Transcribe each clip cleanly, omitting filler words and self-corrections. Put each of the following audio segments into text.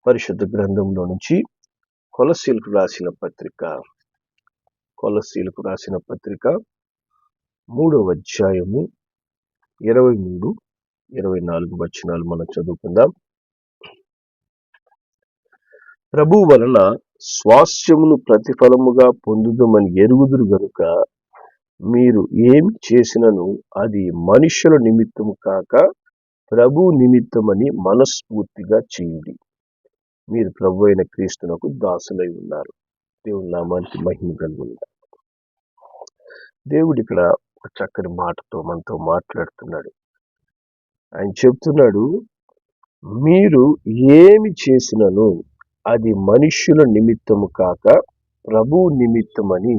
పరిశుద్ధ గ్రంథంలో నుంచి కొలస్సీలకు రాసిన పత్రిక 3వ అధ్యాయము 23, 24 వచనాలు మనం చదువుకుందాం. ప్రభు వలన స్వాస్థ్యమును ప్రతిఫలముగా పొందుదమని ఎరుగుదురు గనుక మీరు ఏమి చేసినను అది మనుష్యుల నిమిత్తము కాక ప్రభు నిమిత్తమని మనస్ఫూర్తిగా చేయుడి. మీరు ప్రభు అయిన క్రీస్తునకు దాసులై ఉన్నారు. దేవుని నామానికి మహిమ కలుగునుగాక. దేవుడు ఇక్కడ ఒక చక్కని మాటతో మనతో మాట్లాడుతున్నాడు. ఆయన చెప్తున్నాడు, మీరు ఏమి చేసినను అది మనుష్యుల నిమిత్తము కాక ప్రభు నిమిత్తమని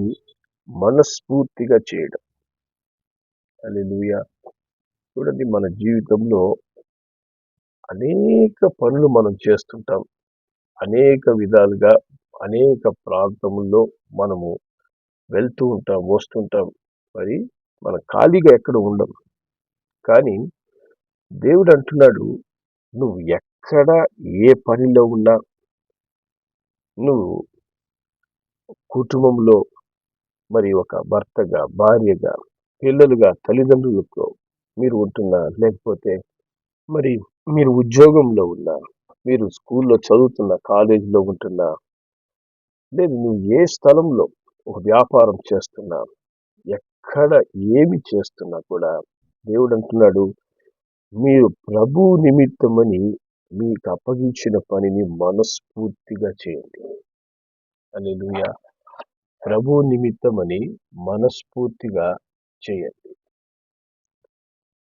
మనస్ఫూర్తిగా చేయడం. హల్లెలూయా. చూడండి, మన జీవితంలో అనేక పనులు మనం చేస్తుంటాం. అనేక విధాలుగా అనేక ప్రాంతముల్లో మనము వెళ్తూ ఉంటాం, వస్తుంటాం. మరి మనం ఖాళీగా ఎక్కడ ఉండం. కానీ దేవుడు అంటున్నాడు, నువ్వు ఎక్కడ ఏ పనిలో ఉన్నా, నువ్వు కుటుంబంలో మరి ఒక భర్తగా, భార్యగా, పిల్లలుగా, తల్లిదండ్రులతో మీరు ఉంటున్నా, లేకపోతే మరి మీరు ఉద్యోగంలో ఉన్నా, మీరు స్కూల్లో చదువుతున్నా, కాలేజీలో ఉంటున్నా, లేదు నువ్వు ఏ స్థలంలో ఒక వ్యాపారం చేస్తున్నా, ఎక్కడ ఏమి చేస్తున్నా కూడా దేవుడు అంటున్నాడు, మీరు ప్రభు నిమిత్తమని మీకు అప్పగించిన పనిని మనస్ఫూర్తిగా చేయండి. హల్లెలూయా. ప్రభు నిమిత్తమని మనస్ఫూర్తిగా చేయండి.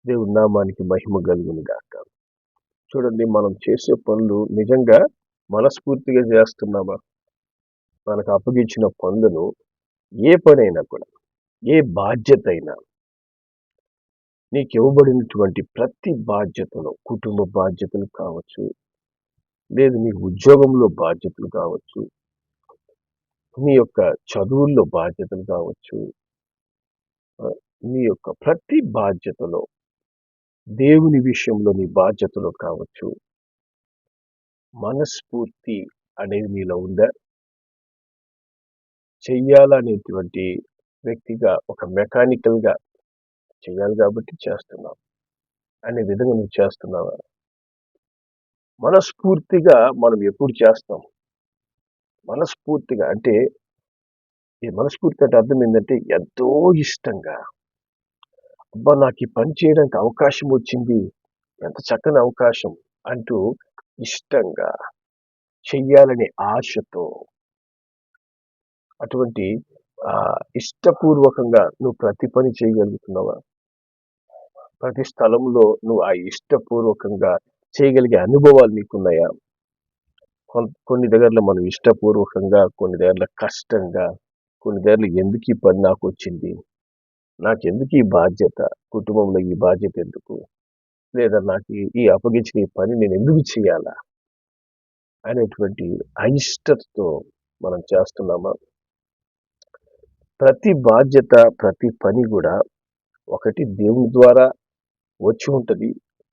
దేవుడి నామానికి మహిమ కలుగునుగాక. చూడండి, మనం చేసే పనులు నిజంగా మనస్ఫూర్తిగా చేస్తున్నామా? మనకు అప్పగించిన పనులను ఏ పనైనా కూడా, ఏ బాధ్యత అయినా, నీకు ఇవ్వబడినటువంటి ప్రతి బాధ్యతలో, కుటుంబ బాధ్యతలు కావచ్చు, లేదు నీ ఉద్యోగంలో బాధ్యతలు కావచ్చు, నీ యొక్క చదువుల్లో బాధ్యతలు కావచ్చు, నీ యొక్క ప్రతి బాధ్యతలో, దేవుని విషయంలో నీ బాధ్యతలో కావచ్చు, మనస్ఫూర్తి అనేది నీలో ఉందా? చెయ్యాలనేటువంటి వ్యక్తిగా, ఒక మెకానికల్గా చేయాలి కాబట్టి చేస్తున్నావు అనే విధంగా నువ్వు చేస్తున్నావా? మనస్ఫూర్తిగా మనం ఎప్పుడు చేస్తాం? మనస్ఫూర్తిగా అంటే, ఈ మనస్ఫూర్తి అంటే అర్థం ఏంటంటే ఎంతో ఇష్టంగా, అబ్బా నాకు ఈ పని చేయడానికి అవకాశం వచ్చింది, ఎంత చక్కని అవకాశం అంటూ ఇష్టంగా చెయ్యాలనే ఆశతో, అటువంటి ఇష్టపూర్వకంగా నువ్వు ప్రతి పని చేయగలుగుతున్నావా? ప్రతి స్థలంలో నువ్వు ఆ ఇష్టపూర్వకంగా చేయగలిగే అనుభవాలు నీకున్నాయా? కొన్ని దగ్గరలో మనం ఇష్టపూర్వకంగా, కొన్ని దగ్గరలో కష్టంగా, కొన్ని దగ్గరలో ఎందుకు ఈ పని నాకు వచ్చింది, నాకెందుకు ఈ బాధ్యత, కుటుంబంలో ఈ బాధ్యత ఎందుకు, లేదా నాకు ఈ అప్పగించిన ఈ పని నేను ఎందుకు చేయాలా అనేటువంటి అయిష్టతతో మనం చేస్తున్నామా? ప్రతి బాధ్యత, ప్రతి పని కూడా ఒకటి దేవుని ద్వారా వచ్చి ఉంటుంది,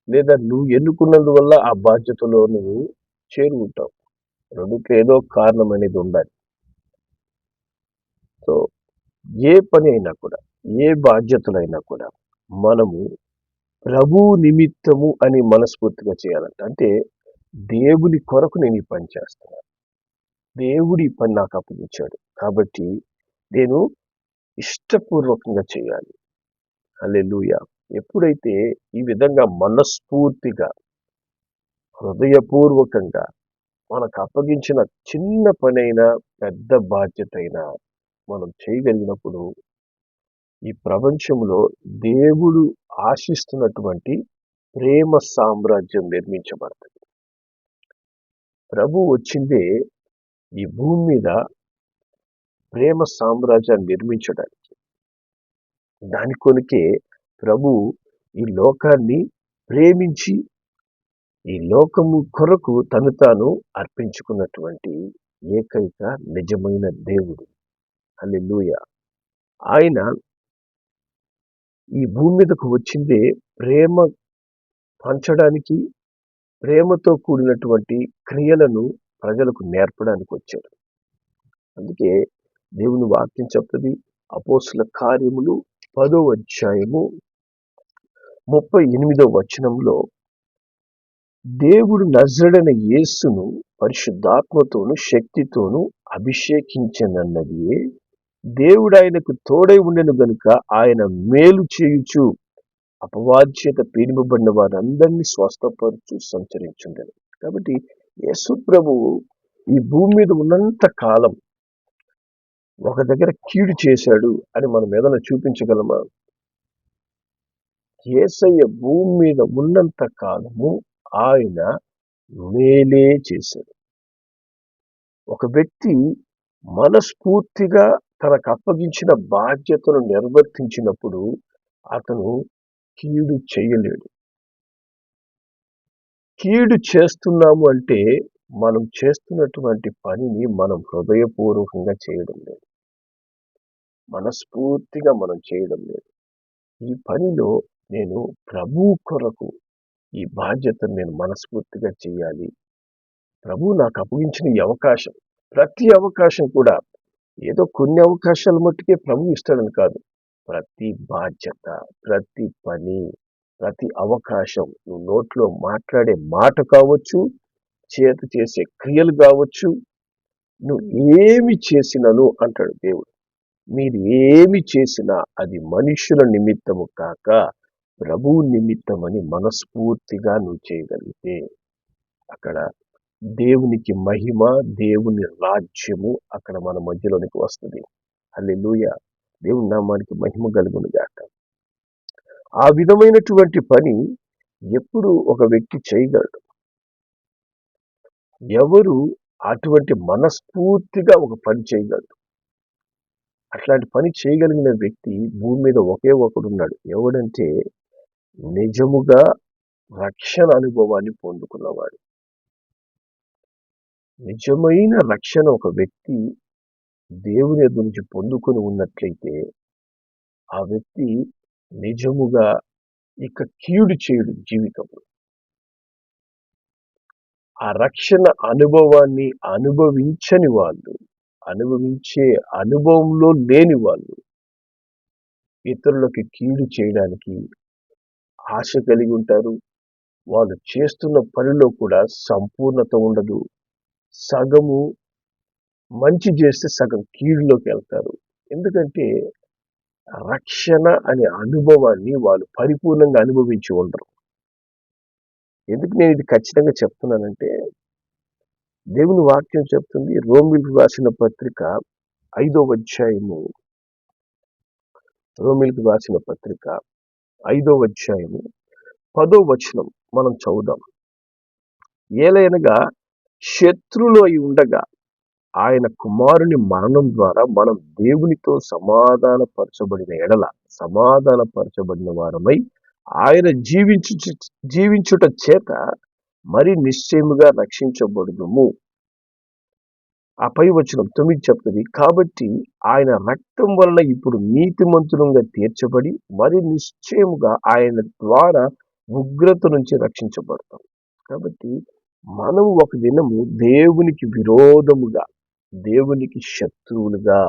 లేదా నువ్వు ఎన్నుకున్నందువల్ల ఆ బాధ్యతలో నువ్వు చేరుకుంటావు. రెండుకి ఏదో కారణం అనేది ఉండాలి. సో ఏ పని అయినా కూడా, ఏ బాధ్యతలైనా కూడా మనము ప్రభు నిమిత్తము అని మనస్ఫూర్తిగా చేయాలంట. అంటే దేవుని కొరకు నేను ఈ పని చేస్తున్నాను, దేవుడి ఈ పని నాకు అప్పగించాడు కాబట్టి నేను ఇష్టపూర్వకంగా చేయాలి. హల్లెలూయా. ఎప్పుడైతే ఈ విధంగా మనస్ఫూర్తిగా, హృదయపూర్వకంగా మనకు అప్పగించిన చిన్న పనైనా, పెద్ద బాధ్యత అయినా మనం చేయగలిగినప్పుడు ఈ ప్రపంచంలో దేవుడు ఆశిస్తున్నటువంటి ప్రేమ సామ్రాజ్యం నిర్మించబడుతుంది. ప్రభు వచ్చిందే ఈ భూమి మీద ప్రేమ సామ్రాజ్యాన్ని నిర్మించడానికి. దాని కొనికే ప్రభు ఈ లోకాన్ని ప్రేమించి ఈ లోకము కొరకు తను తాను అర్పించుకున్నటువంటి ఏకైక నిజమైన దేవుడు. హల్లెలూయా. ఆయన ఈ భూమి మీదకు వచ్చిందే ప్రేమ పంచడానికి, ప్రేమతో కూడినటువంటి క్రియలను ప్రజలకు నేర్పడానికి వచ్చారు. అందుకే దేవుని వాక్యం చెప్తుంది, అపోస్తుల కార్యములు 10వ అధ్యాయము 38వ వచనంలో, దేవుడు నజరుడైన యేసును పరిశుద్ధాత్మతోను శక్తితోను అభిషేకించనన్నదియే, దేవుడు ఆయనకు తోడై ఉండెను గనుక ఆయన మేలు చేయుచు అపవాది చేత పీడింపబడిన వారందరినీ స్వస్థపరుచు సంచరించుండెను. కాబట్టి యేసు ప్రభువు ఈ భూమి మీద ఉన్నంత కాలం ఒక దగ్గర కీడు చేశాడు అని మనం ఏదైనా చూపించగలమా? యేసయ్య భూమి మీద ఉన్నంత కాలము ఆయన మేలే చేశాడు. ఒక వ్యక్తి మనస్ఫూర్తిగా తనకు అప్పగించిన బాధ్యతను నిర్వర్తించినప్పుడు అతను కీడు చేయలేడు. కీడు చేస్తున్నాము అంటే మనం చేస్తున్నటువంటి పనిని మనం హృదయపూర్వకంగా చేయడం లేదు, మనస్ఫూర్తిగా మనం చేయడం లేదు. ఈ పనిలో నేను ప్రభువు కొరకు ఈ బాధ్యతను నేను మనస్ఫూర్తిగా చేయాలి. ప్రభువు నాకు అప్పగించిన ఈ అవకాశం, ప్రతి అవకాశం కూడా ఏదో కొన్ని అవకాశాల మట్టుకే ప్రభు ఇస్తాడని కాదు. ప్రతి బాధ్యత, ప్రతి పని, ప్రతి అవకాశం, నువ్వు నోట్లో మాట్లాడే మాట కావచ్చు, చేత చేసే క్రియలు కావచ్చు, నువ్వు ఏమి చేసినను అంటాడు దేవుడు, మీరు ఏమి చేసినా అది మనుషుల నిమిత్తము కాక ప్రభువు నిమిత్తమని మనస్ఫూర్తిగా నువ్వు చేయగలిగితే అక్కడ దేవునికి మహిమ, దేవుని రాజ్యము అక్కడ మన మధ్యలోనికి వస్తుంది. హల్లెలూయా, దేవుని నామానికి మహిమ కలుగును గాక. ఆ విధమైనటువంటి పని ఎప్పుడు ఒక వ్యక్తి చేయగలడు? ఎవరు అటువంటి మనస్ఫూర్తిగా ఒక పని చేయగలడు? అట్లాంటి పని చేయగలిగిన వ్యక్తి భూమి మీద ఒకే ఒకడున్నాడు. ఎవడంటే నిజముగా రక్షణ అనుభవాన్ని పొందుకున్నవాడు. నిజమైన రక్షణ ఒక వ్యక్తి దేవుని ఎదురు నుంచి పొందుకొని ఉన్నట్లయితే ఆ వ్యక్తి నిజముగా ఇక కీడు చేయడు జీవితంలో. ఆ రక్షణ అనుభవాన్ని అనుభవించని వాళ్ళు, అనుభవించే అనుభవంలో లేని వాళ్ళు ఇతరులకి కీడు చేయడానికి ఆశ కలిగి ఉంటారు. వాళ్ళు చేస్తున్న పనిలో కూడా సంపూర్ణత ఉండదు. సగము మంచి చేస్తే సగం కీడులోకి వెళ్తారు. ఎందుకంటే రక్షణ అనే అనుభవాన్ని వాళ్ళు పరిపూర్ణంగా అనుభవించి ఉండరు. ఎందుకు నేను ఇది ఖచ్చితంగా చెప్తున్నానంటే, దేవుని వాక్యం చెప్తుంది, రోమీయులకు రాసిన పత్రిక 5వ అధ్యాయము, రోమీయులకు రాసిన పత్రిక 5వ అధ్యాయము 10వ వచనం మనం చదువుదాం. ఏలయనగా శత్రువులు అయి ఉండగా ఆయన కుమారుని మరణం ద్వారా మనం దేవునితో సమాధానపరచబడిన ఎడల సమాధానపరచబడిన వారమై ఆయన జీవించుట చేత మరి నిశ్చయముగా రక్షించబడుదుము. ఆ పై వచనం 9 చెప్తుంది, కాబట్టి ఆయన రక్తం వలన ఇప్పుడు నీతిమంతులుగా తీర్చబడి మరి నిశ్చయముగా ఆయన ద్వారా ఉగ్రత నుంచి రక్షించబడతాం. కాబట్టి మనం ఒక దినము దేవునికి విరోధముగా, దేవునికి శత్రువులుగా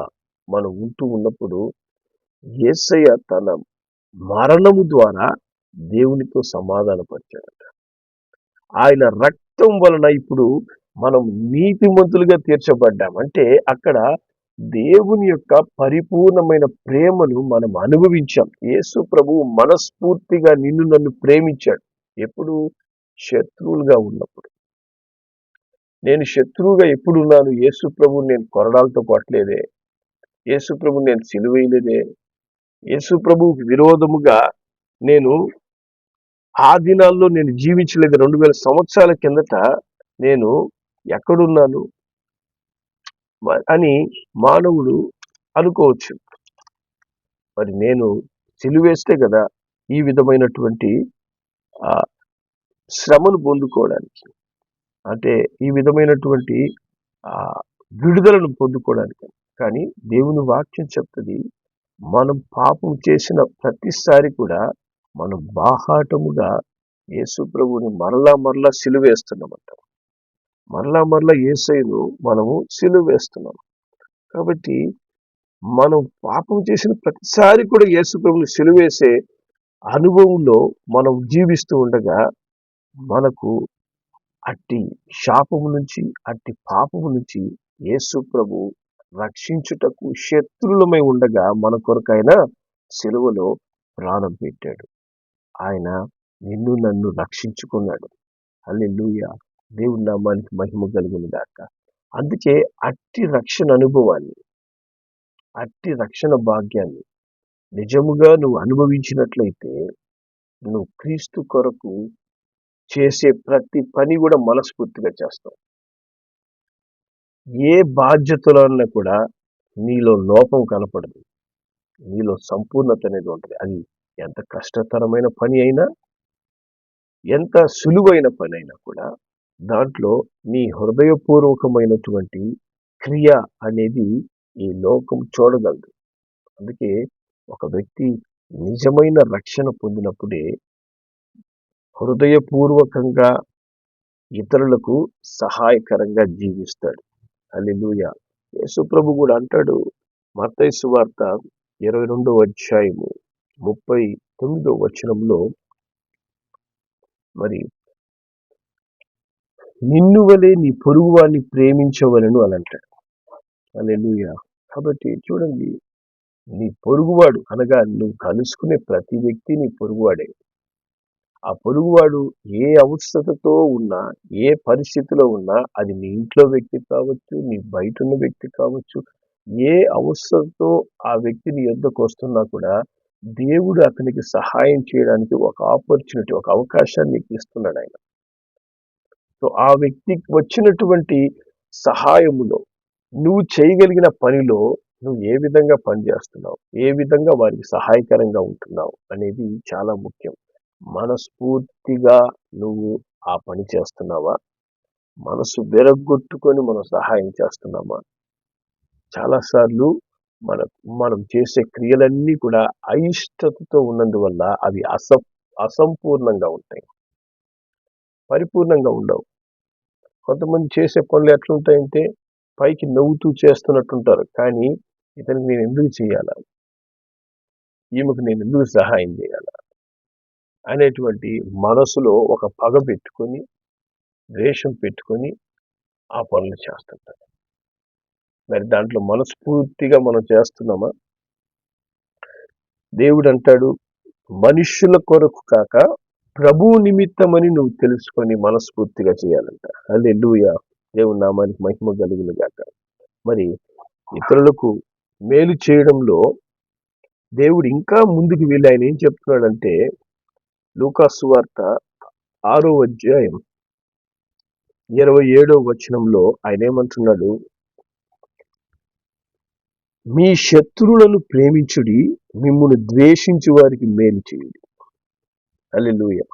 మనం ఉంటూ ఉన్నప్పుడు యేసయ్య తన మరణము ద్వారా దేవునితో సమాధానపరిచాడట. ఆయన రక్తం వలన ఇప్పుడు మనం నీతిమంతులుగా తీర్చబడ్డాం. అంటే అక్కడ దేవుని యొక్క పరిపూర్ణమైన ప్రేమను మనం అనుభవించాం. యేసు ప్రభువు మనస్ఫూర్తిగా నిన్ను నన్ను ప్రేమించాడు. ఎప్పుడు? శత్రువులుగా ఉన్నప్పుడు. నేను శత్రువుగా ఎప్పుడున్నాను? యేసు ప్రభువు నేను కొరడాలతో కొట్టలేదే, యేసు ప్రభువు నేను సిలువేయలేదే, యేసు ప్రభువుకి విరోధముగా నేను ఆ దినాల్లో నేను జీవించలేదు. 2000 సంవత్సరాల కిందట నేను ఎక్కడున్నాను అని మానవుడు అనుకోవచ్చు. మరి నేను సిలువేస్తే కదా ఈ విధమైనటువంటి శ్రమను పొందుకోవడానికి, అంటే ఈ విధమైనటువంటి విడుదలను పొందుకోవడానికి. కానీ దేవుని వాక్యం చెప్తుంది, మనం పాపం చేసిన ప్రతిసారి కూడా మనం బాహాటముగా యేసు ప్రభువుని మరలా మరలా సిలువేస్తున్నామంట. మరలా యేసయ్యను మనము సిలువేస్తున్నాం. కాబట్టి మనం పాపం చేసిన ప్రతిసారి కూడా యేసు ప్రభువుని సిలువేసే అనుభవంలో మనం జీవిస్తూ ఉండగా మనకు అట్టి శాపము నుంచి, అట్టి పాపము నుంచి యేసు ప్రభు రక్షించుటకు శత్రులమై ఉండగా మన కొరకైన సిలువలో ప్రాణం పెట్టాడు. ఆయన నిన్ను నన్ను రక్షించుకున్నాడు. హల్లెలూయా. దేవుని నామానికి మహిమ కలుగును గాక. అందుకే అట్టి రక్షణ అనుభవాన్ని, అట్టి రక్షణ భాగ్యాన్ని నిజముగా నువ్వు అనుభవించినట్లయితే నువ్వు క్రీస్తు కొరకు చేసే ప్రతి పని కూడా మనస్ఫూర్తిగా చేస్తావు. ఏ బాధ్యతలన్నా కూడా నీలో లోపం కనపడదు. నీలో సంపూర్ణత అనేది ఉంటుంది. అది ఎంత కష్టతరమైన పని అయినా, ఎంత సులువైన పని అయినా కూడా దాంట్లో నీ హృదయపూర్వకమైనటువంటి క్రియ అనేది ఈ లోకం చూడగలదు. అందుకే ఒక వ్యక్తి నిజమైన రక్షణ పొందినప్పుడే హృదయపూర్వకంగా ఇతరులకు సహాయకరంగా జీవిస్తాడు. హల్లెలూయా. యేసు ప్రభు కూడా అంటాడు, మత్తయి సువార్త 22వ అధ్యాయము 39వ వచనంలో, మరి నిన్ను వలె నీ పొరుగువాన్ని ప్రేమించవలెను అని అంటాడు. హల్లెలూయా. కాబట్టి చూడండి, నీ పొరుగువాడు అనగా నువ్వు కలుసుకునే ప్రతి వ్యక్తి నీ పొరుగువాడే. ఆ పొరుగువాడు ఏ అవసరతతో ఉన్నా, ఏ పరిస్థితిలో ఉన్నా, అది నీ ఇంట్లో వ్యక్తి కావచ్చు, నీ బయట ఉన్న వ్యక్తి కావచ్చు, ఏ అవసరంతో ఆ వ్యక్తి నీ యొద్దకు వస్తున్నా కూడా దేవుడు అతనికి సహాయం చేయడానికి ఒక ఆపర్చునిటీ, ఒక అవకాశాన్ని నీకు ఇస్తున్నాడు ఆయన. సో ఆ వ్యక్తికి వచ్చినటువంటి సహాయములో నువ్వు చేయగలిగిన పనిలో నువ్వు ఏ విధంగా పనిచేస్తున్నావు, ఏ విధంగా వారికి సహాయకరంగా ఉంటున్నావు అనేది చాలా ముఖ్యం. మనస్ఫూర్తిగా నువ్వు ఆ పని చేస్తున్నావా? మనసు విరగ్గొట్టుకొని మనం సహాయం చేస్తున్నామా? చాలాసార్లు మనం చేసే క్రియలన్నీ కూడా అయిష్టతతో ఉన్నందువల్ల అవి అసంపూర్ణంగా ఉంటాయి, పరిపూర్ణంగా ఉండవు. కొంతమంది చేసే పనులు ఎట్లుంటాయంటే పైకి నవ్వుతూ చేస్తున్నట్టుంటారు, కానీ ఇతనికి నేను ఎందుకు చేయాలా, ఈమెకు నేను ఎందుకు సహాయం చేయాలా అనేటువంటి మనసులో ఒక పగ పెట్టుకొని, ద్వేషం పెట్టుకొని ఆ పనులు చేస్తుంటారు. మరి దాంట్లో మనస్ఫూర్తిగా మనం చేస్తున్నామా? దేవుడు అంటాడు, మనుష్యుల కొరకు కాక ప్రభువు నిమిత్తమని నువ్వు తెలుసుకొని మనస్ఫూర్తిగా చేయాలంట. హల్లెలూయా. దేవుని నామానికి మహిమ కలుగును గాక. మరి ఇతరులకు మేలు చేయడంలో దేవుడు ఇంకా ముందుకు వెళ్ళి ఆయన ఏం చెప్తున్నాడంటే, లూకా సువార్త 6వ అధ్యాయం 27వ వచనంలో ఆయన ఏమంటున్నాడు, మీ శత్రువులను ప్రేమించుడి, మిమ్మును ద్వేషించు వారికి మేలు చేయుడి. హల్లెలూయా.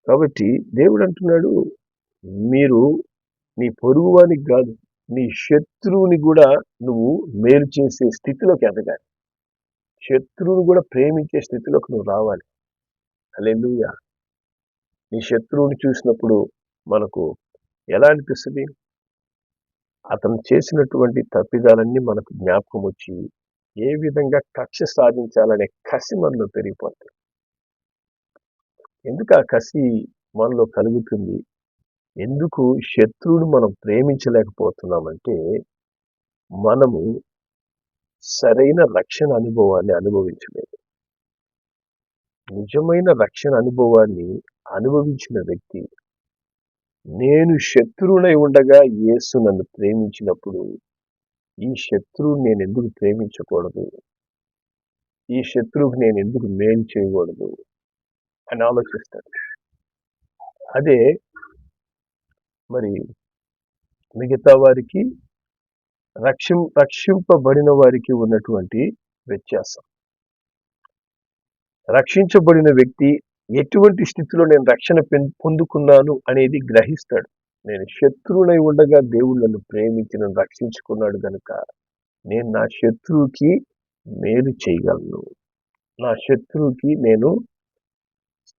కాబట్టి దేవుడు అంటున్నాడు, మీరు నీ పొరుగువానికి కాదు, నీ శత్రువుని కూడా నువ్వు మేలు చేసే స్థితిలోకి ఎదగాలి. శత్రువుని కూడా ప్రేమించే స్థితిలోకి నువ్వు రావాలి. హల్లెలూయా. నీ శత్రువుని చూసినప్పుడు మనకు ఎలా అనిపిస్తుంది? అతను చేసినటువంటి తప్పిదాలన్నీ మనకు జ్ఞాపకం వచ్చి ఏ విధంగా కక్ష సాధించాలనే కసి మనలో పెరిగిపోతుంది. ఎందుకు ఆ కసి మనలో కలుగుతుంది? ఎందుకు శత్రువుని మనం ప్రేమించలేకపోతున్నామంటే మనము సరైన రక్షణ అనుభవాన్ని అనుభవించలేదు. నిజమైన రక్షణ అనుభవాన్ని అనుభవించిన వ్యక్తి, నేను శత్రువునై ఉండగా యేసు నన్ను ప్రేమించినప్పుడు ఈ శత్రువుని నేను ఎందుకు ప్రేమించకూడదు, ఈ శత్రువుకి నేను ఎందుకు మేలు చేయకూడదు అని ఆలోచిస్తాడు. అదే మరి మిగతా వారికి, రక్షింపబడిన వారికి ఉన్నటువంటి వ్యత్యాసం. రక్షించబడిన వ్యక్తి ఎటువంటి స్థితిలో నేను రక్షణ పొందుకున్నాను అనేది గ్రహిస్తాడు. నేను శత్రువునై ఉండగా దేవుడు నన్ను ప్రేమించి నన్ను రక్షించుకున్నాడు కనుక నేను నా శత్రువుకి మేలు చేయగలను, నా శత్రువుకి నేను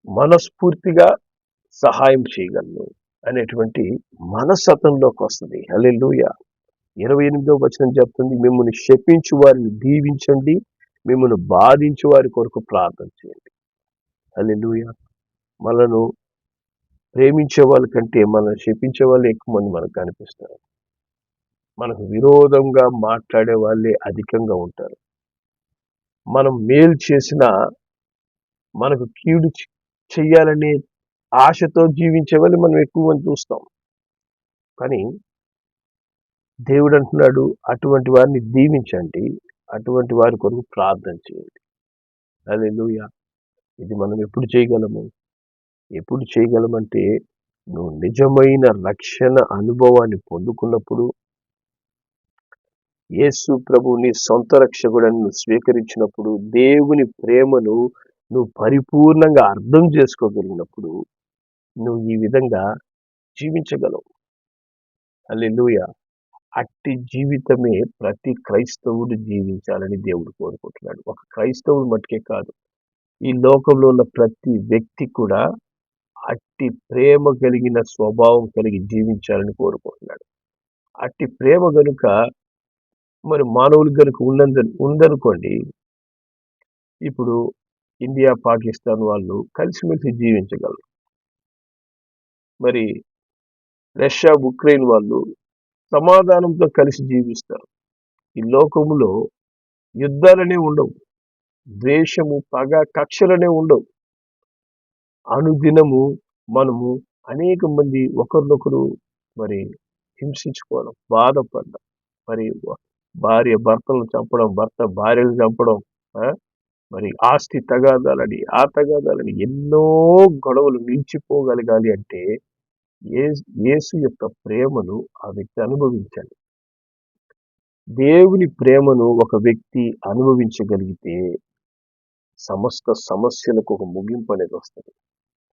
మనస్ఫూర్తిగా సహాయం చేయగలను అనేటువంటి మనస్తత్వంలోకి వస్తుంది. హల్లెలూయా. 28వ వచనం చెప్తుంది, మిమ్మల్ని శపించు వారిని దీవించండి, మిమ్మల్ని బాధించు వారి కొరకు ప్రార్థన చేయండి. హల్లెలూయా. మనను ప్రేమించే వాళ్ళ కంటే మనల్ని శపించే వాళ్ళు ఎక్కువ మంది మనకు కనిపిస్తారు. మనకు విరోధంగా మాట్లాడే వాళ్ళే అధికంగా ఉంటారు. మనం మేలు చేసినా మనకు కీడు చెయ్యాలనే ఆశతో జీవించే వాళ్ళు మనం ఎక్కువ మంది చూస్తాం. కానీ దేవుడు అంటున్నాడు, అటువంటి వారిని దీవించండి, అటువంటి వారి కొరకు ప్రార్థన చేయండి. హల్లెలూయా. ఇది మనం ఎప్పుడు చేయగలము? ఎప్పుడు చేయగలమంటే, నువ్వు నిజమైన రక్షణ అనుభవాన్ని పొందుకున్నప్పుడు, యేసు ప్రభువుని సొంత రక్షకుడని నువ్వు స్వీకరించినప్పుడు, దేవుని ప్రేమను నువ్వు పరిపూర్ణంగా అర్థం చేసుకోగలిగినప్పుడు, నువ్వు ఈ విధంగా జీవించగలవు. హల్లెలూయా. అట్టి జీవితమే ప్రతి క్రైస్తవుడు జీవించాలని దేవుడు కోరుకుంటున్నాడు. ఒక క్రైస్తవుడు మట్టుకే కాదు, ఈ లోకంలో ఉన్న ప్రతి వ్యక్తి కూడా అట్టి ప్రేమ కలిగిన స్వభావం కలిగి జీవించాలని కోరుకుంటున్నాడు. అట్టి ప్రేమ గనుక మరి మానవులకు గనుక ఉందనుకోండి, ఇప్పుడు ఇండియా పాకిస్తాన్ వాళ్ళు కలిసిమెలిసి జీవించగలరు. మరి రష్యా ఉక్రెయిన్ వాళ్ళు సమాధానంతో కలిసి జీవిస్తారు. ఈ లోకములో యుద్ధాలనే ఉండవు, ద్వేషము, పగ, కక్షలనే ఉండవు. అనుదినము మనము అనేక మంది ఒకరినొకరు మరి హింసించుకోవడం, బాధపడడం, మరి భార్య భర్తలను చంపడం, భర్త భార్యను చంపడం, మరి ఆస్తి తగాదాలని, ఆ తగాదాలని, ఎన్నో గొడవలు నిలిచిపోగలగాలి అంటే యేసు యొక్క ప్రేమను ఆ వ్యక్తి అనుభవించాలి. దేవుని ప్రేమను ఒక వ్యక్తి అనుభవించగలిగితే సమస్త సమస్యలకు ఒక ముగింపు అనేది వస్తుంది.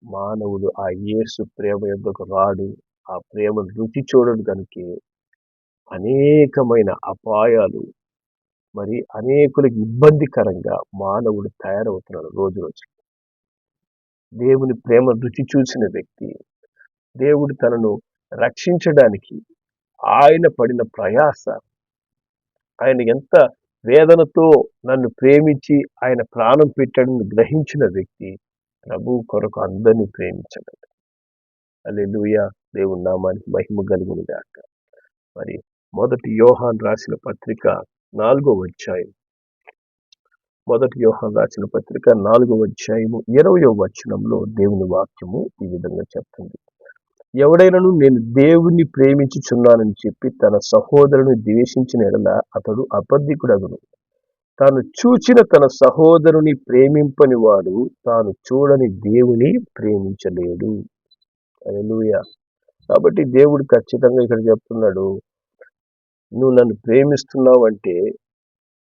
మానవుడు ఆ యేసు ప్రేమ యొద్దకు రాడు, ఆ ప్రేమను రుచి చూడడు కనుకే అనేకమైన అపాయాలు, మరి అనేకులకు ఇబ్బందికరంగా మానవుడు తయారవుతున్నాడు రోజు రోజు. దేవుని ప్రేమ రుచి చూసిన వ్యక్తి, దేవుడు తనను రక్షించడానికి ఆయన పడిన ప్రయాస, ఆయన ఎంత వేదనతో నన్ను ప్రేమించి ఆయన ప్రాణం పెట్టాడని గ్రహించిన వ్యక్తి ప్రభు కొరకు అందరినీ ప్రేమించగలడు. హల్లెలూయా. దేవుని నామానికి మహిమ కలుగును గాక. మరి మొదటి యోహాను రాసిన పత్రిక 4వ అధ్యాయం, మొదటి యోహాను రాసిన పత్రిక 4వ అధ్యాయము 20వ వచనంలో దేవుని వాక్యము ఈ విధంగా చెప్తుంది, ఎవడైనను నేను దేవుణ్ణి ప్రేమించుచున్నానని చెప్పి తన సహోదరుని ద్వేషించిన ఎడల అతడు అబద్ధికుడగును. తాను చూచిన తన సహోదరుని ప్రేమింపని వాడు తాను చూడని దేవుని ప్రేమించలేడు. హల్లెలూయా. కాబట్టి దేవుడు ఖచ్చితంగా ఇక్కడ చెప్తున్నాడు, నువ్వు నన్ను ప్రేమిస్తున్నావు అంటే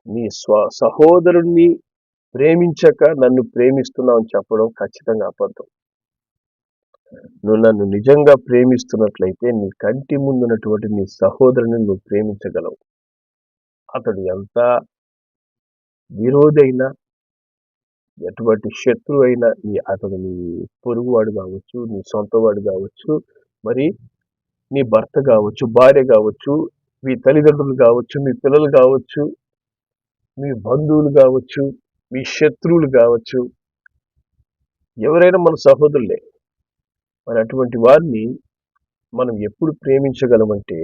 నీ సహోదరుణ్ణి ప్రేమించక నన్ను ప్రేమిస్తున్నావు అని చెప్పడం ఖచ్చితంగా అబద్ధం. నువ్వు నన్ను నిజంగా ప్రేమిస్తున్నట్లయితే నీ కంటి ముందున్నటువంటి నీ సహోదరుని నువ్వు ప్రేమించగలవు. అతడు ఎంత విరోధి అయినా, ఎటువంటి శత్రువు అయినా, అతడు నీ పొరుగువాడు కావచ్చు, నీ సొంతవాడు కావచ్చు, మరి నీ భర్త కావచ్చు, భార్య కావచ్చు, మీ తల్లిదండ్రులు కావచ్చు, మీ పిల్లలు కావచ్చు, మీ బంధువులు కావచ్చు, మీ శత్రువులు కావచ్చు, ఎవరైనా మన సహోదరులే. మరి అటువంటి వారిని మనం ఎప్పుడు ప్రేమించగలమంటే,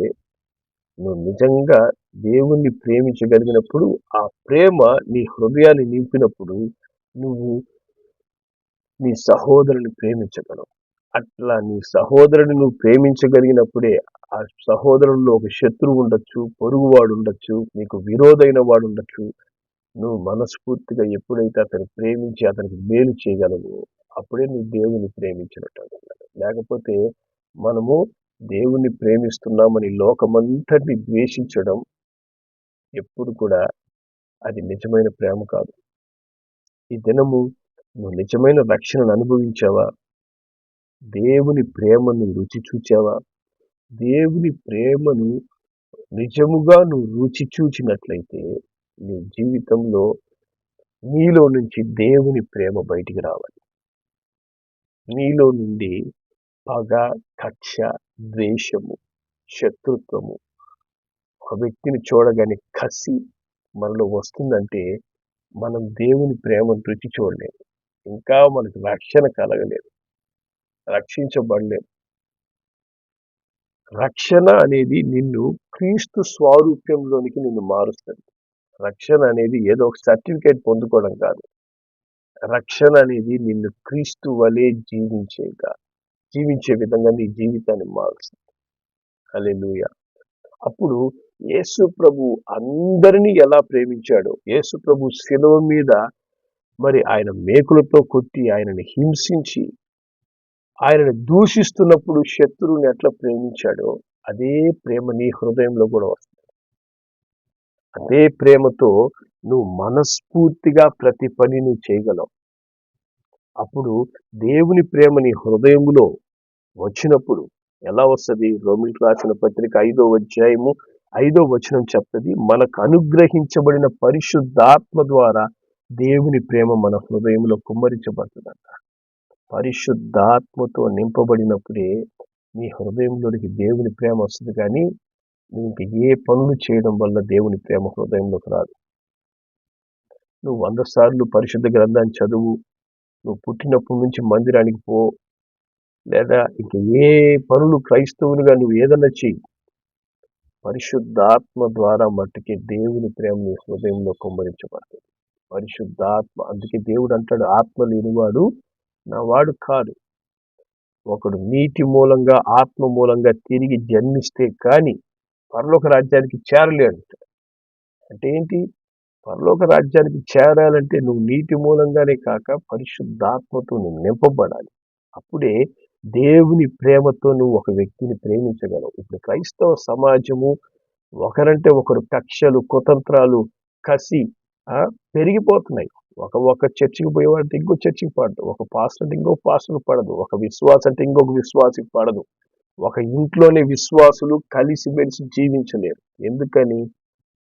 నువ్వు నిజంగా దేవుణ్ణి ప్రేమించగలిగినప్పుడు, ఆ ప్రేమ నీ హృదయాన్ని నింపినప్పుడు నువ్వు నీ సహోదరుని ప్రేమించగలవు. అట్లా నీ సహోదరుని నువ్వు ప్రేమించగలిగినప్పుడే ఆ సహోదరుల్లో ఒక శత్రువు ఉండొచ్చు, పొరుగువాడు ఉండొచ్చు, నీకు విరోధైన వాడు ఉండొచ్చు, నువ్వు మనస్ఫూర్తిగా ఎప్పుడైతే అతను ప్రేమించి అతనికి మేలు చేయగలవు, అప్పుడే నువ్వు దేవుని ప్రేమించినట్టు. లేకపోతే మనము దేవుణ్ణి ప్రేమిస్తున్నామని లోకమంతటిని ద్వేషించడం ఎప్పుడు కూడా అది నిజమైన ప్రేమ కాదు. ఈ దినము నువ్వు నిజమైన రక్షణను అనుభవించావా? దేవుని ప్రేమను రుచి చూచావా? దేవుని ప్రేమను నిజముగా నువ్వు రుచి చూచినట్లయితే నీ జీవితంలో నీలో నుంచి దేవుని ప్రేమ బయటికి రావాలి. నీలో నుండి పగ, కక్ష, ద్వేషము, శత్రుత్వము, ఒక వ్యక్తిని చూడగానే కసి మనలో వస్తుందంటే మనం దేవుని ప్రేమను రుచి చూడలేము. ఇంకా మనకు రక్షణ కలగలేదు. రక్షించబడలేదు. రక్షణ అనేది నిన్ను క్రీస్తు స్వారూప్యంలోనికి నిన్ను మారుస్తుంది. రక్షణ అనేది ఏదో ఒక సర్టిఫికేట్ పొందుకోవడం కాదు. రక్షణ అనేది నిన్ను క్రీస్తు వలె జీవించే విధంగా నీ జీవితాన్ని మారుస్తుంది. హల్లెలూయా. అప్పుడు యేసు ప్రభు అందరినీ ఎలా ప్రేమించాడో, యేసు ప్రభు శిలువ మీద మరి ఆయన మేకులతో కొట్టి ఆయనని హింసించి ఆయనను దూషిస్తున్నప్పుడు శత్రువుని ఎట్లా ప్రేమించాడో అదే ప్రేమ నీ హృదయంలో కూడా వస్తుంది. అదే ప్రేమతో నువ్వు మనస్ఫూర్తిగా ప్రతి పని నువ్వు చేయగలవు. అప్పుడు దేవుని ప్రేమ నీ హృదయంలో వచ్చినప్పుడు ఎలా వస్తుంది? రోమిలకు రాసిన పత్రిక 5వ అధ్యాయము 5వ వచనం చెప్తుంది, మనకు అనుగ్రహించబడిన పరిశుద్ధాత్మ ద్వారా దేవుని ప్రేమ మన హృదయంలో కుమ్మరించబడుతుందంట. పరిశుద్ధాత్మతో నింపబడినప్పుడే నీ హృదయంలోనికి దేవుని ప్రేమ వస్తుంది. కానీ నువ్వు ఇంక ఏ పనులు చేయడం వల్ల దేవుని ప్రేమ హృదయంలోకి రాదు. నువ్వు 100 సార్లు పరిశుద్ధ గ్రంథాన్ని చదువు, నువ్వు పుట్టినప్పటి నుంచి మందిరానికి పో, లేదా ఇంక ఏ పనులు క్రైస్తవునిగా నువ్వు ఏదన్నా చెయ్యి, పరిశుద్ధాత్మ ద్వారా మట్టుకే దేవుని ప్రేమ నీ హృదయంలో కుమ్మరించబడుతుంది. పరిశుద్ధాత్మ, అందుకే దేవుడు అంటాడు, ఆత్మ లేనివాడు నా వాడు కాదు. ఒకడు నీటి మూలంగా ఆత్మ మూలంగా తిరిగి జన్మిస్తే కానీ పరలోక రాజ్యానికి చేరలేడు. అంటే ఏంటి? పరలోక రాజ్యానికి చేరాలంటే నువ్వు నీటి మూలంగానే కాక పరిశుద్ధాత్మతో నువ్వు నింపబడాలి. అప్పుడే దేవుని ప్రేమతో నువ్వు ఒక వ్యక్తిని ప్రేమించగలవు. ఇప్పుడు క్రైస్తవ సమాజము ఒకరంటే ఒకరు కక్షలు, కుతంత్రాలు, కసి పెరిగిపోతున్నాయి. ఒక చర్చికి పోయేవాడంటే ఇంకో చర్చికి పడదు, ఒక పాస్టర్ అంటే ఇంకొక పాస్టర్కి పడదు, ఒక విశ్వాసం అంటే ఇంకొక విశ్వాసికి పడదు. ఒక ఇంట్లోనే విశ్వాసులు కలిసిమెలిసి జీవించలేరు.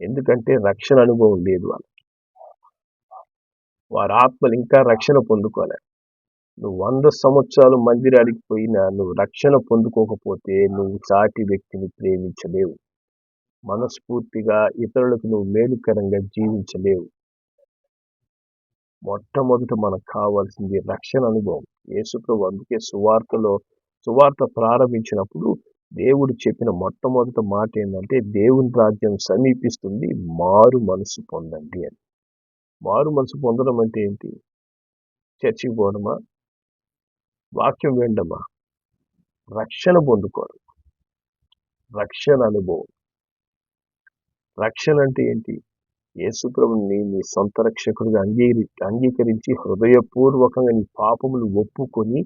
ఎందుకంటే రక్షణ అనుభవం లేదు వాళ్ళకి. వారి ఆత్మలు ఇంకా రక్షణ పొందుకోలేరు. నువ్వు 100 సంవత్సరాలు మందిరానికి పోయినా నువ్వు రక్షణ పొందుకోకపోతే నువ్వు సాటి వ్యక్తిని ప్రేమించలేవు. మనస్ఫూర్తిగా ఇతరులకు నువ్వు మేలుకరంగా జీవించలేవు. మొట్టమొదట మనకు కావాల్సింది రక్షణ అనుభవం. యేసుప్రభు అందుకే సువార్త ప్రారంభించినప్పుడు దేవుడు చెప్పిన మొట్టమొదటి మాట ఏంటంటే, దేవుని రాజ్యం సమీపిస్తుంది, మారు మనసు పొందండి అని. మారు మనసు పొందడం అంటే ఏంటి? చర్చికి పోవడమా? వాక్యం వినడమా? రక్షణ పొందుకోవడం, రక్షణ అనుభవం. రక్షణ అంటే ఏంటి? యేసుప్రభుని నీ సొంత రక్షకుడిగా అంగీకరించి హృదయపూర్వకంగా నీ పాపములు ఒప్పుకొని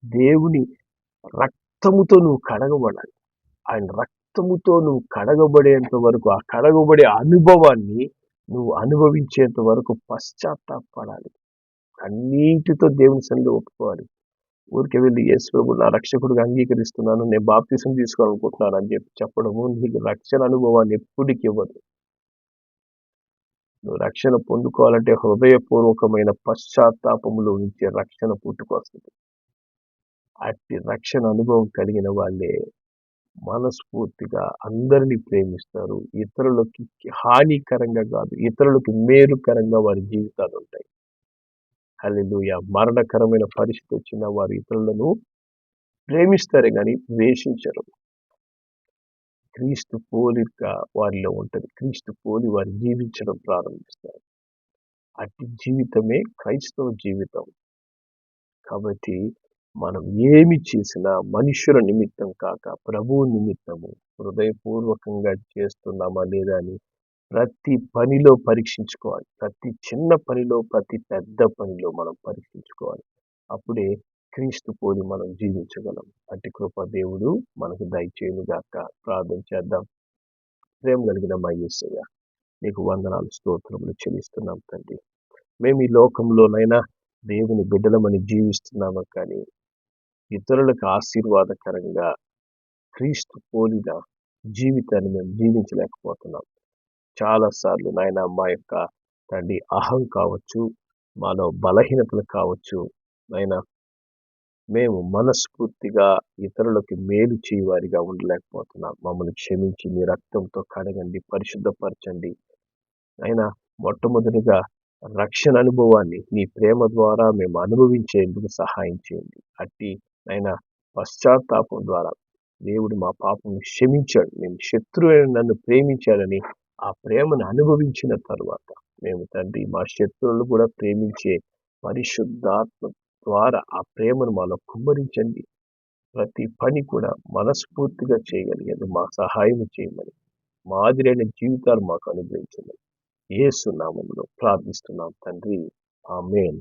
దేవుని రక్తముతో నువ్వు కడగబడాలి. ఆయన రక్తముతో నువ్వు కడగబడేంత వరకు, ఆ కడగబడే అనుభవాన్ని నువ్వు అనుభవించేంత వరకు పశ్చాత్తాపడాలి. అన్నిటితో దేవుని సన్నిధిలో ఒప్పుకోవాలి. ఊరికే వెళ్ళి యేసు ప్రభు నా రక్షకుడిగా అంగీకరిస్తున్నాను, నేను బాప్తిసం తీసుకోవాలనుకుంటున్నాను అని చెప్పడము నీకు రక్షణ అనుభవాన్ని ఎప్పటికి ఇవ్వదు. నువ్వు రక్షణ పొందుకోవాలంటే హృదయపూర్వకమైన పశ్చాత్తాపములో నుంచి రక్షణ పుట్టుకొస్తుంది. అట్టి రక్షణ అనుభవం కలిగిన వాళ్ళే మనస్ఫూర్తిగా అందరినీ ప్రేమిస్తారు. ఇతరులకి హానికరంగా కాదు, ఇతరులకు మేలుకరంగా వారి జీవితాలు ఉంటాయి. హల్లెలూయా. మరణకరమైన పరిస్థితి వచ్చిన వారు ఇతరులను ప్రేమిస్తారే కానీ ద్వేషించరు. క్రీస్తు పోలిక వారిలో ఉంటుంది. క్రీస్తు పోలి వారు జీవించడం ప్రారంభిస్తారు. అట్టి జీవితమే క్రైస్తవ జీవితం. కాబట్టి మనం ఏమి చేసినా మనుషుల నిమిత్తం కాక ప్రభువు నిమిత్తము హృదయపూర్వకంగా చేస్తున్నామా లేదా అని ప్రతి పనిలో పరీక్షించుకోవాలి. ప్రతి చిన్న పనిలో, ప్రతి పెద్ద పనిలో మనం పరీక్షించుకోవాలి. అప్పుడే క్రీస్తు పోలి మనం జీవించగలం. అట్టి కృప దేవుడు మనకు దయచేయునుగాక. ప్రార్థన చేద్దాం. ప్రేమ కలిగిన మా యేసయ్య, నీకు వందనాలు, స్తోత్రములు చెల్లిస్తున్నాం తండ్రి. మేము ఈ లోకంలోనైనా దేవుని బిడ్డలమని జీవిస్తున్నాము, కానీ ఇతరులకు ఆశీర్వాదకరంగా క్రీస్తు పోలిన జీవితాన్ని మేము జీవించలేకపోతున్నాం. చాలాసార్లు నాయన మా యొక్క తండ్రి అహం కావచ్చు, మాలో బలహీనతలు కావచ్చు, నాయన మేము మనస్ఫూర్తిగా ఇతరులకు మేలు చేయవారిగా ఉండలేకపోతున్నాం. మమ్మల్ని క్షమించి మీ రక్తంతో కడగండి, పరిశుద్ధపరచండి. అయినా మొట్టమొదటిగా రక్షణ అనుభవాన్ని నీ ప్రేమ ద్వారా మేము అనుభవించేందుకు సహాయం చేయండి. అట్టి అయినా పశ్చాత్తాపం ద్వారా దేవుడు మా పాపం క్షమించాడు, నేను శత్రువైన నన్ను ప్రేమించాడని ఆ ప్రేమను అనుభవించిన తరువాత మేము తండ్రి మా శత్రువులు కూడా ప్రేమించే పరిశుద్ధాత్మ ద్వారా ఆ ప్రేమను మాలో కుమ్మరించండి. ప్రతి పని కూడా మనస్ఫూర్తిగా చేయగలిగేది మా సహాయం చేయమని మాదిరైన జీవితాలు మాకు అనుగ్రహించండి. యేసు నామములో ప్రార్థిస్తున్నాం తండ్రి. ఆమేన్.